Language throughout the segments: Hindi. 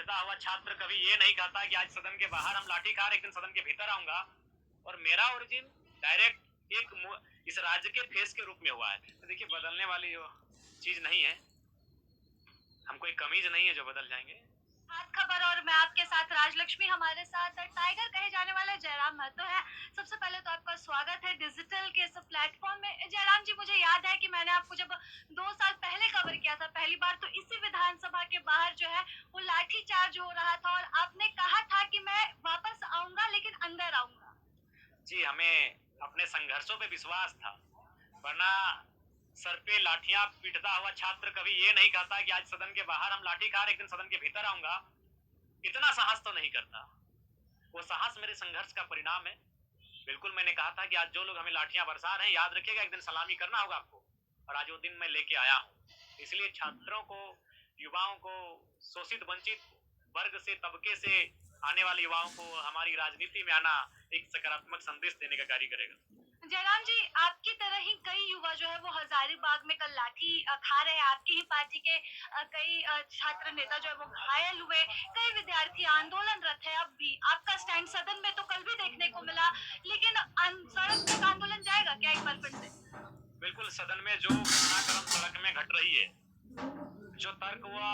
पिटता हुआ छात्र कभी ये नहीं कहता कि आज सदन के बाहर हम लाठी खा रहे, एक दिन सदन के भीतर आऊंगा। और मेरा ओरिजिन डायरेक्ट इस राज्य के फेस के रूप में हुआ है। तो देखिए, बदलने वाली चीज नहीं है, हम कोई कमीज नहीं है जो बदल जाएंगे। बात खबर और मैं आपके साथ राजलक्ष्मी, हमारे साथ टाइगर कहे जाने वाले जयराम महतो है। सबसे पहले तो आपका स्वागत है डिजिटल के इस प्लेटफॉर्म में। जयराम जी, मुझे याद है कि मैंने आपको जब 2 साल पहले कवर किया था पहली बार, तो इसी विधानसभा के बाहर जो है वो लाठीचार्ज हो रहा था और आपने कहा था कि मैं वापस आऊंगा लेकिन अंदर आऊंगा। जी, हमें अपने संघर्षों पे विश्वास था, वरना सर पे लाठियां पीटता हुआ छात्र कभी ये नहीं कहता कि आज सदन के बाहर हम लाठी खा रहे, एक दिन सदन के भीतर आऊंगा। इतना साहस तो नहीं करता। वो साहस मेरे संघर्ष का परिणाम है। बिल्कुल, मैंने कहा था कि आज जो लोग हमें लाठियां बरसा रहे हैं, याद रखिएगा एक दिन सलामी करना होगा आपको, और आज वो दिन मैं लेके आया हूँ। इसलिए छात्रों को, युवाओं को, शोषित वंचित वर्ग से, तबके से आने वाले युवाओं को हमारी राजनीति में आना एक सकारात्मक संदेश देने का कार्य करेगा। जयराम जी, आपकी तरह ही कई युवा जो है वो हजारीबाग में कल लाठी खा रहे हैं। आपकी ही पार्टी के कई छात्र नेता जो है वो घायल हुए, कई विद्यार्थी आंदोलनरत है। अब भी आपका स्टैंड सदन में तो कल भी देखने को मिला, लेकिन सड़क तक आंदोलन जाएगा क्या एक बार फिर से? बिल्कुल, सदन में जो घटनाक्रम सड़क में घट रही है, जो तर्क वह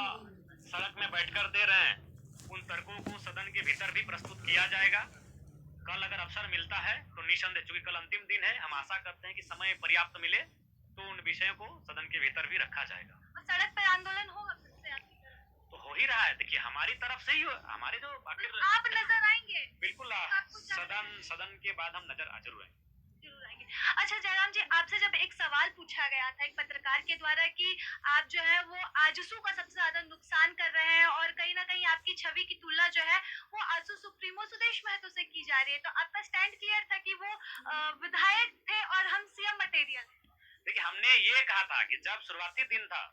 सड़क में बैठकर दे रहे हैं, उन तर्कों को सदन के भीतर भी प्रस्तुत किया जाएगा। कल अगर अवसर मिलता है तो निसंदेह, चूंकि कल अंतिम दिन है, हम आशा करते हैं कि समय पर्याप्त मिले तो उन विषयों को सदन के भीतर भी रखा जाएगा। और सड़क पर आंदोलन होगा फिर से आपकी तरफ? तो हो ही रहा है। देखिए, हमारी तरफ से ही हमारे जो आखिर आप नजर आएंगे? बिल्कुल, सदन के बाद हम नजर जरूर आएंगे। जरूर आएंगे। अच्छा जयराम जी, आपसे जब एक सवाल पूछा गया था एक पत्रकार के द्वारा कि आप जो है वो आजसू का सबसे ज्यादा नुकसान कर रहे हैं और कहीं ना कहीं आपकी छवि की तुलना जो है वो आजसू सुप्रीमो सुदेश महतो से की जा रही है, तो आपका स्टैंड क्लियर था कि वो विधायक थे और हम सीएम मटेरियल। देखिए, हमने ये कहा था कि जब शुरुआती दिन था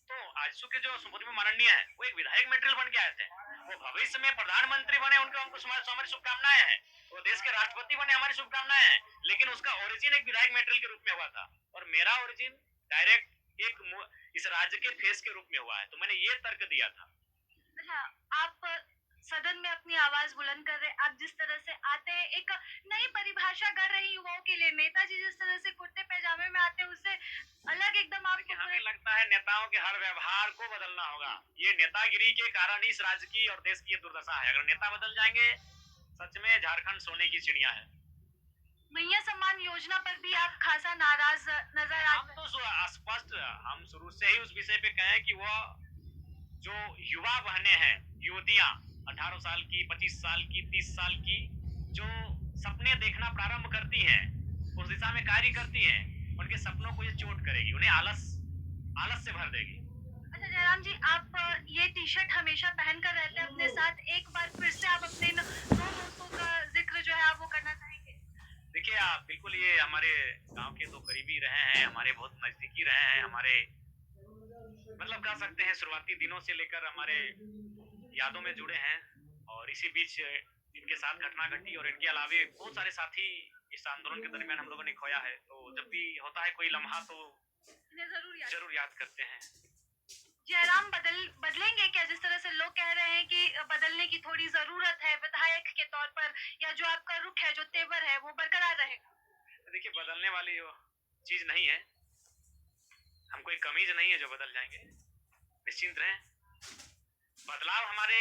तो आजसू के जो सुप्रीमो माननीय है वो एक विधायक मटेरियल बन के आए थे। वो भविष्य में प्रधानमंत्री बने, उनको हमारी शुभकामनाएं हैं। वो देश के राष्ट्रपति बने, हमारी शुभकामनाएं हैं। लेकिन उसका ओरिजिन एक विधायक मटेरियल के रूप में हुआ था, और मेरा ओरिजिन डायरेक्ट इस राज्य के फेस के रूप में हुआ है। तो मैंने ये तर्क दिया था। अच्छा, आप सदन में अपनी आवाज बुलंद कर रहे, आप जिस तरह से आते हैं एक नई परिभाषा कर रहे युवाओं के लिए, नेताजी जिस तरह से कुर्ते पैजामे में आते हैं उससे अलग एकदम आप। हमें लगता है नेताओं के हर व्यवहार को बदलना होगा। ये नेतागिरी के कारण ही इस राज्य की और देश की ये दुर्दशा है। अगर नेता बदल जाएंगे, सच में झारखंड सोने की चिड़िया है। मैया सम्मान योजना पर भी आप खासा नाराज नजर आ। हम तो स्पष्ट, हम शुरू से ही उस विषय पे कहें कि वो जो युवा बहने हैं, युवतियां 18 साल की, 25 साल की, 30 साल की, जो सपने देखना प्रारंभ करती हैं, उस दिशा में कार्य करती हैं, उनके सपनों को ये चोट करेगी, उन्हें आलस से भर देगी। अच्छा जयराम जी, आप ये टी शर्ट हमेशा पहन कर रहते हैं अपने साथ, एक बार फिर से आप अपने दो दोस्तों का जिक्र जो है आप वो करना चाहेंगे? देखिए, आप बिल्कुल, ये हमारे गांव के तो करीबी रहे हैं, हमारे बहुत नजदीकी रहे हैं, हमारे मतलब कह सकते हैं शुरुआती दिनों से लेकर हमारे यादों में जुड़े हैं। और इसी बीच इनके साथ घटना घटी, और इनके अलावे बहुत सारे साथी इस आंदोलन के दरमियान हम लोगों ने खोया है। तो जब भी होता है कोई लम्हा तो जरूर याद करते हैं। जयराम बदलेंगे क्या? जिस तरह से लोग कह रहे हैं कि बदलने की थोड़ी जरूरत है विधायक के तौर पर, या जो आपका रुख है, जो तेवर है, वो बरकरार रहेगा? देखिए, बदलने वाली चीज नहीं है, हम कोई कमीज नहीं है जो बदल जाएंगे। निश्चिंत रहें। बदलाव हमारे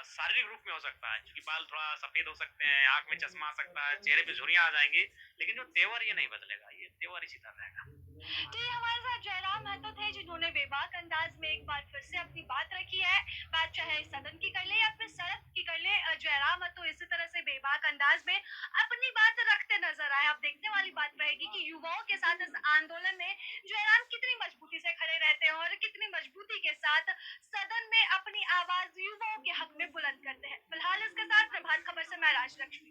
शारीरिक रूप में हो सकता है, क्योंकि बाल थोड़ा सफेद हो सकते हैं, आंख में चश्मा आ सकता है, चेहरे पे झुर्रियां आ जाएंगी, लेकिन जो तेवर ये नहीं बदलेगा, ये तेवर इसी तरह रहेगा। तो ये हमारे साथ जयराम महतो थे जिन्होंने बेबाक अंदाज में एक बार फिर से अपनी बात रखी है। बात चाहे सदन की कर ले या फिर सड़क की कर ले, जयराम महतो इसी तरह से बेबाक अंदाज में अपनी बात रखते नजर आए। अब देखने वाली बात रहेगी कि युवाओं के साथ इस आंदोलन में जयराम कितनी मजबूती से खड़े रहते हैं और कितनी मजबूती के साथ सदन में अपनी आवाज युवाओं के हक में बुलंद करते हैं। फिलहाल इसके साथ प्रभात खबर से मैं राजलक्ष्मी।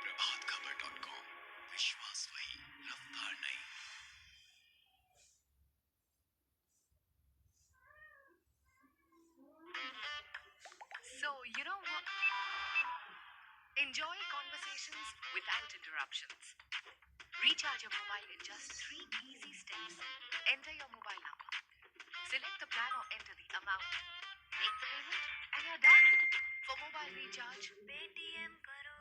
प्रभातखबर.com, विश्वास वही, रफ्तार नहीं। So, you know what? Enjoy conversations without interruptions. Recharge your mobile in just 3 easy steps. Enter your mobile number. Select the plan or enter the amount. Make the payment mobile recharge Paytm करो।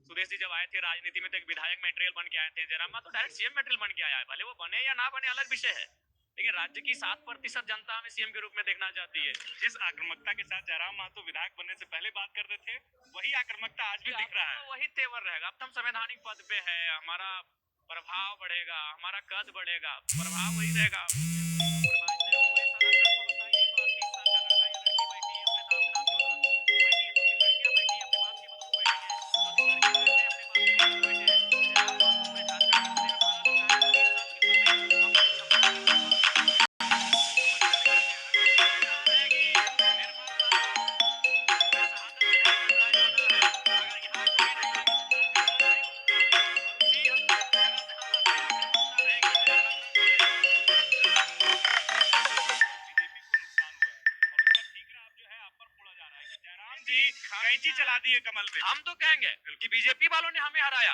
सुदेश जी जब आए थे राजनीति में तो एक विधायक मटेरियल बन के आए थे, जयराम मातो डायरेक्ट सीएम मटेरियल बन के आया है। भले वो बने या ना बने अलग विषय है, लेकिन राज्य की 7% जनता हमें सीएम के रूप में देखना चाहती है। जिस आक्रामकता के साथ जयराम मातो विधायक बनने से पहले बात करते थे, वही आक्रामकता आज भी दिख रहा है। वही तेवर रहेगा। अब तो हम संवैधानिक पद पे है, हमारा प्रभाव बढ़ेगा, हमारा कद बढ़ेगा, प्रभाव वही रहेगा। कैंची चला दी है कमल पे। हम तो कहेंगे कि बीजेपी वालों ने हमें हराया।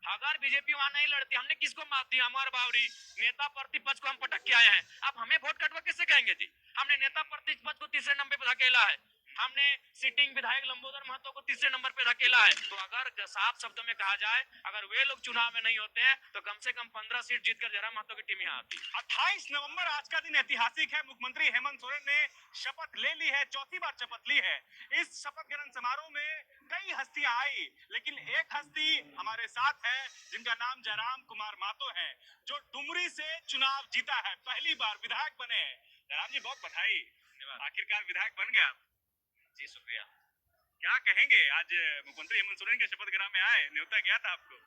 अगर बीजेपी वहां नहीं लड़ती, हमने किसको मार दिया? अमर बावरी नेता प्रतिपक्ष को हम पटक के आए हैं। अब हमें वोट कटवा कैसे कहेंगे जी? हमने नेता प्रतिपक्ष को तीसरे नंबर पे धकेला है, हमने सिटिंग विधायक लंबोदर महतो को तीसरे नंबर पे धकेला है। तो अगर साफ शब्दों में कहा जाए, अगर वे लोग चुनाव में नहीं होते हैं तो कम से कम 15 सीट जीतकर जयराम महतो की टीम यहाँ आती। 28 नवंबर आज का दिन ऐतिहासिक है। मुख्यमंत्री हेमंत सोरेन ने शपथ ले ली है, चौथी बार शपथ ली है। इस शपथ ग्रहण समारोह में कई हस्तियां आई, लेकिन एक हस्ती हमारे साथ है जिनका नाम जयराम कुमार महतो है, जो डुमरी से चुनाव जीता है, पहली बार विधायक बने हैं। जयराम जी बहुत बधाई, आखिरकार विधायक बन गया। जी शुक्रिया। क्या कहेंगे, आज मुख्यमंत्री हेमंत सोरेन के शपथ ग्रहण में आए, न्योता गया था आपको?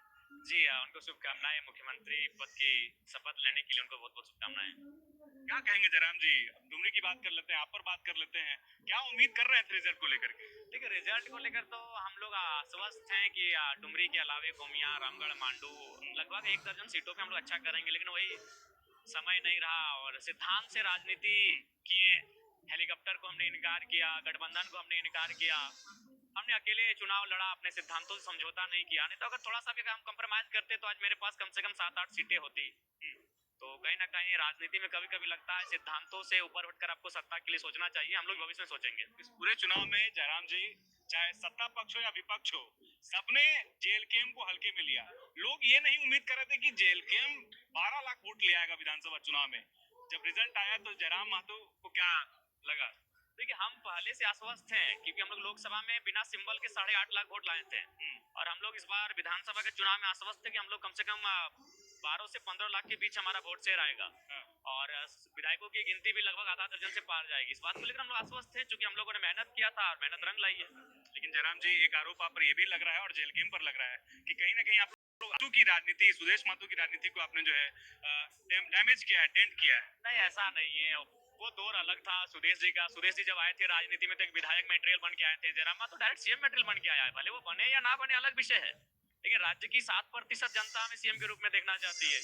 जी उनको शुभकामनाएं। मुख्यमंत्री पद की शपथ लेने के लिए उनको बहुत बहुत शुभकामनाएं। क्या कहेंगे जयराम जी, डुमरी की बात कर लेते हैं, आप पर बात कर लेते हैं, क्या उम्मीद कर रहे हैं रिजल्ट को लेकर के? देखिए रिजल्ट को लेकर तो हम लोग आश्वस्त हैं कि डुमरी के अलावे गोमिया, रामगढ़, मांडू लगभग 1 दर्जन सीटों पे हम लोग अच्छा करेंगे। लेकिन वही समय नहीं रहा और सिद्धांत से राजनीति किए। हेलीकॉप्टर को हमने इनकार किया, गठबंधन को हमने इनकार किया, हमने अकेले चुनाव लड़ा, अपने सिद्धांतों से समझौता नहीं किया। नहीं तो अगर थोड़ा सा भी हम कंप्रोमाइज करते तो आज मेरे पास कम से कम 7-8 सीटें होती। तो कहीं ना कहीं राजनीति में कभी कभी लगता है सिद्धांतों से ऊपर उठकर आपको सत्ता के लिए सोचना चाहिए। हम लोग भविष्य में सोचेंगे। इस पूरे चुनाव में जयराम जी, चाहे सत्ता पक्ष हो या विपक्ष हो, सबने जेएलकेएम को हल्के में लिया। लोग ये नहीं उम्मीद कर रहे थे कि जेएलकेएम 12 लाख वोट ले आएगा विधानसभा चुनाव में। जब रिजल्ट आया तो जयराम महतो को क्या लगा? देखिए हम पहले से आश्वस्त हैं, क्योंकि हम लोग लोकसभा में बिना सिंबल के 8.5 लाख वोट लाए थे, और हम लोग इस बार विधानसभा के चुनाव में आश्वस्त थे कि हम लोग कम से कम 12 से 15 लाख के बीच हमारा वोट शेयर आएगा, और विधायकों की गिनती भी लगभग आधा दर्जन से पार जाएगी। इस बात को लेकर हम लोग आश्वस्त थे, क्योंकि हम लोगों ने मेहनत किया था और मेहनत रंग लाई है। लेकिन जयराम जी, एक आरोप आप पर ये भी लग रहा है और जेएलकेएम पर लग रहा है कि कहीं ना कहीं आप महतो की राजनीति, सुदेश महतो की राजनीति को आपने जो है डैमेज किया है, डेंट किया है। नहीं, ऐसा नहीं है। वो दौर अलग था सुदेश जी का। सुदेश जी जब आए थे राजनीति में तो एक विधायक मटेरियल बन के आए थे। Jairam Mahato direct CM material बन के आया है। भले वो बने या ना बने अलग विषय है, लेकिन राज्य की 7% जनता हमें सीएम के रूप में देखना चाहती है।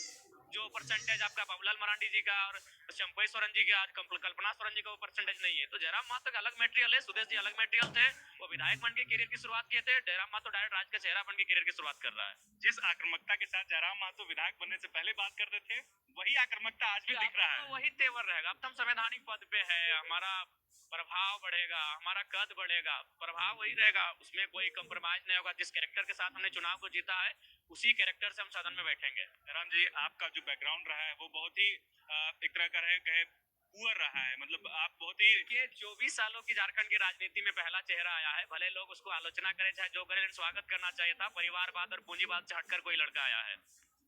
जो परसेंटेज आपका बाबूलाल मरांडी जी का और चंपई सोरेन जी का, कल्पना सोरेन जी का वो परसेंटेज नहीं है। तो जयराम महतो का अलग मटेरियल है, सुदेश जी अलग मटेरियल थे। वो विधायक बन के करियर की शुरुआत किए थे। जयराम महतो डायरेक्ट राज्य का चेहरा बन के करियर की शुरुआत कर रहा है। जिस आक्रामकता के साथ जयराम महतो विधायक बनने से पहले बात करते थे, वही आक्रामकता आज भी दिख रहा है। वही तेवर रहेगा। अब तो हम संवैधानिक पद पे है, हमारा प्रभाव बढ़ेगा, हमारा कद बढ़ेगा, प्रभाव वही रहेगा, उसमें कोई कंप्रोमाइज नहीं होगा। जिस कैरेक्टर के साथ हमने चुनाव को जीता है, उसी कैरेक्टर से हम सदन में बैठेंगे। राम जी, आपका जो बैकग्राउंड रहा है वो बहुत ही एक तरह का है पुअर रहा है, मतलब आप बहुत ही 24 सालों की झारखंड की राजनीति में पहला चेहरा आया है। भले लोग उसको आलोचना करें चाहे जो करें, स्वागत करना चाहिए था। परिवारवाद और पूंजीवाद से हटकर कोई लड़का आया है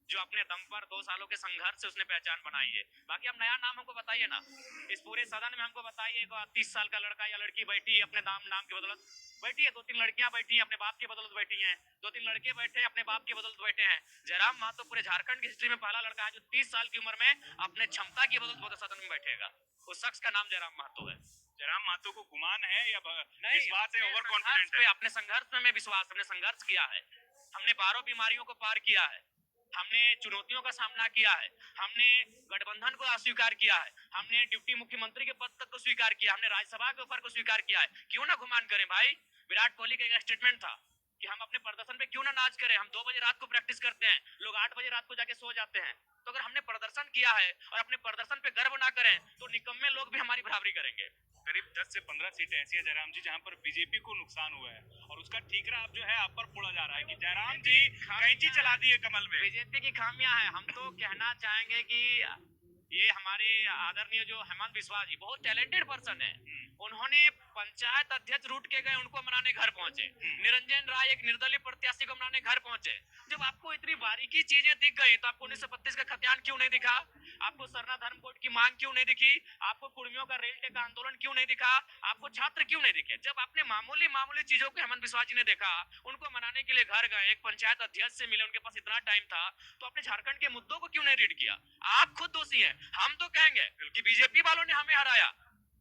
जो अपने दम पर 2 सालों के संघर्ष से उसने पहचान बनाई है। बाकी अब नया नाम हमको बताइए ना, इस पूरे सदन में हमको बताइए 30 साल का लड़का या लड़की बैठी है अपने नाम की बदौलत बैठी है, 2-3 लड़कियां बैठी हैं अपने बाप की बदौलत बैठी हैं, 2-3 लड़के बैठे हैं अपने बाप की बदौलत बैठे हैं। जयराम महतो पूरे झारखंड की हिस्ट्री में पहला लड़का है जो 30 साल की उम्र में अपने क्षमता की बदौलत सदन में बैठेगा। उस शख्स का नाम जयराम महतो है। जयराम महतो को गुमान है या विश्वास है, ओवर कॉन्फिडेंट है? अपने संघर्ष में विश्वास, हमने संघर्ष किया है, हमने 12 बीमारियों को पार किया है, हमने चुनौतियों का सामना किया है, हमने गठबंधन को अस्वीकार किया है, हमने डिप्टी मुख्यमंत्री के पद तक को स्वीकार किया, हमने राज्यसभा के ऊपर को स्वीकार किया है। क्यों ना गुमान करें भाई। विराट कोहली का एक स्टेटमेंट था, कि हम अपने प्रदर्शन पे क्यों ना नाच करें। हम 2 बजे रात को प्रैक्टिस करते हैं, लोग 8 बजे रात को जाके सो जाते हैं। तो अगर हमने प्रदर्शन किया है और अपने प्रदर्शन पे गर्व ना करें तो निकम्मे लोग भी हमारी बराबरी करेंगे। करीब 10 से 15 सीटें ऐसी है जयराम जी जहां पर बीजेपी को नुकसान हुआ है और उसका ठीकरा अब जो है आप पर फोड़ा जा रहा है कि जयराम जी कैंची चला दी है कमल में। बीजेपी की खामियां हैं। हम तो कहना चाहेंगे कि ये हमारे आदरणीय जो हेमंत बिस्वा जी बहुत टैलेंटेड पर्सन है। उन्होंने पंचायत अध्यक्ष रूट के गए, उनको मनाने घर पहुंचे। निरंजन राय एक निर्दलीय प्रत्याशी को मनाने घर पहुंचे। जब आपको इतनी बारीकी चीजें दिख गई तो आपको 1932 का खतियान क्यों नहीं दिखा? आपको सरना धर्म कोड की मांग क्यों नहीं दिखी? आपको कुर्मियों का रेल टेका आंदोलन क्यों नहीं दिखा? आपको छात्र क्यों नहीं दिखे? जब आपने मामूली मामूली चीजों को हेमंत बिस्वा जी ने देखा, उनको मनाने के लिए घर गए, एक पंचायत अध्यक्ष से मिले, उनके पास इतना टाइम था, तो आपने झारखंड के मुद्दों को क्यों नहीं रीड किया? आप खुद दोषी हैं। हम तो कहेंगे कि बीजेपी वालों ने हमें हराया।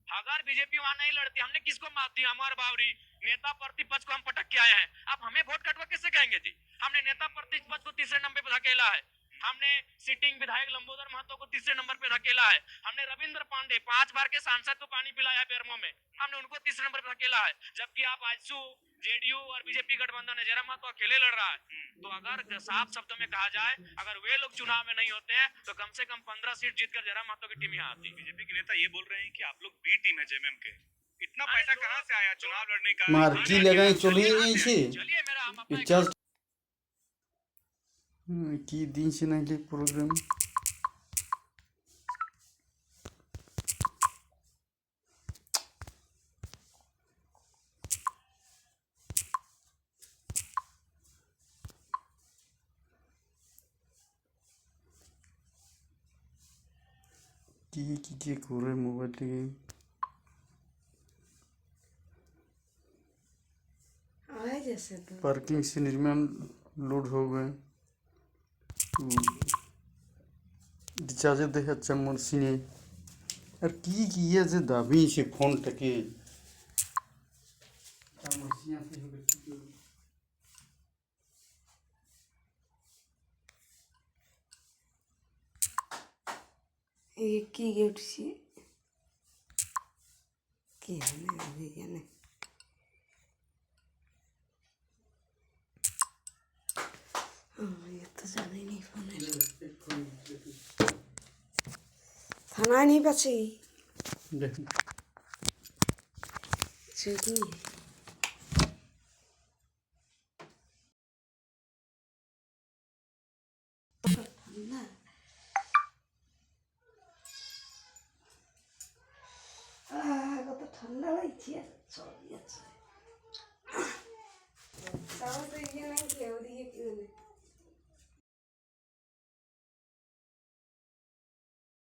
अगर बीजेपी वहां नहीं लड़ती, हमने किसको मात दी? अमर बावरी नेता प्रतिपक्ष को हम पटक के आए हैं। अब हमें वोट कटवा कैसे कहेंगे जी? हमने नेता प्रतिपक्ष को तीसरे नंबर पे धकेला है। हमने सिटिंग विधायक लंबोदर महतो को तीसरे नंबर पे धकेला है। हमने रविंद्र पांडे 5 बार के सांसद को पानी पिलाया है बेरमो में, हमने उनको तीसरे नंबर पे धकेला है। जबकि आप आजसू जेडीयू और बीजेपी गठबंधन है, जयराम महतो अकेले लड़ रहा है। तो अगर साफ शब्दों में कहा जाए, अगर वे लोग चुनाव में नहीं होते हैं तो कम से कम 15 सीट जीतकर जयराम महतो की टीम यहाँ आती। बीजेपी के नेता ये बोल रहे हैं कि आप लोग बी टीम है जेएमएम के। इतना पैसा कहां से आया चुनाव लड़ने का? मार्की लगाई चलिए जाइए चलिए मेरा हम अपना जस्ट কি দিনছে নাকি প্রোগ্রাম কি করে মোবাইল থেকে पार्किंग से निर्माण लोड हो गए रिचार्ज देखाচ্ছে আমার সিনে আর কি যে দাবি সে ফোনটাকে আমার সিনে আছে হবে ये की गेट से की है अभी जाने ये तो जाना ही नहीं फोन थाना नहीं बचे चलिए কত ঠান্ডা লাগছে চল যাচ্ছে তাও তো এখানে কেউ